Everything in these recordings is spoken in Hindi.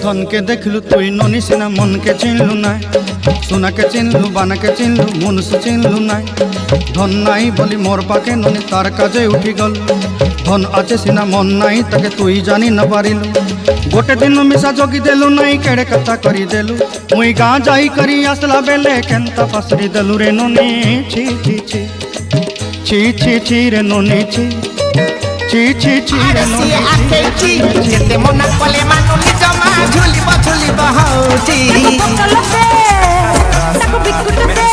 धन के देखलु तुई ननी सिना मन के चिन्हलु ना सोना के चिन्हलु बाना के चिन्हलु मनुष्य चिन्हलु ना धन नाई बोली मोर पाके ननी तार काजे उठी गल धन आचे सिना मन नाई ताके तुई जानी न पारिलु गोटे दिन मिसा जोगी देलु नाई केड़े कथा करी देलु मुई गाँ जाई करी आसला बेले केंता पसरी देलु रे ननी छी छी छी छी छी छी रे ननी छी छी छी छी रे ननी आके छी जेते मना कले मानुली जमा झुली बहौती ताको बिकुट दे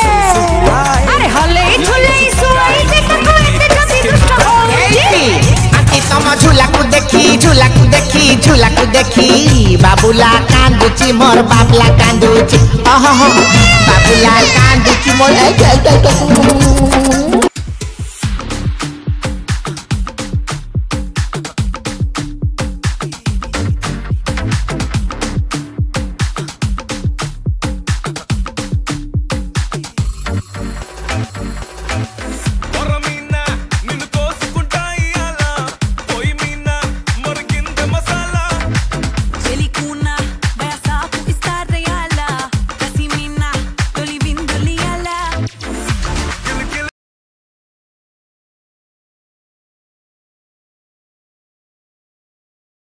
अरे हले झुले सोई जे ताको एते जति दुष्ट होई आंटी तम झूला को देखी बाबूला कांदुची मोर बाबला कांदुची बाबूला कांदुची मोर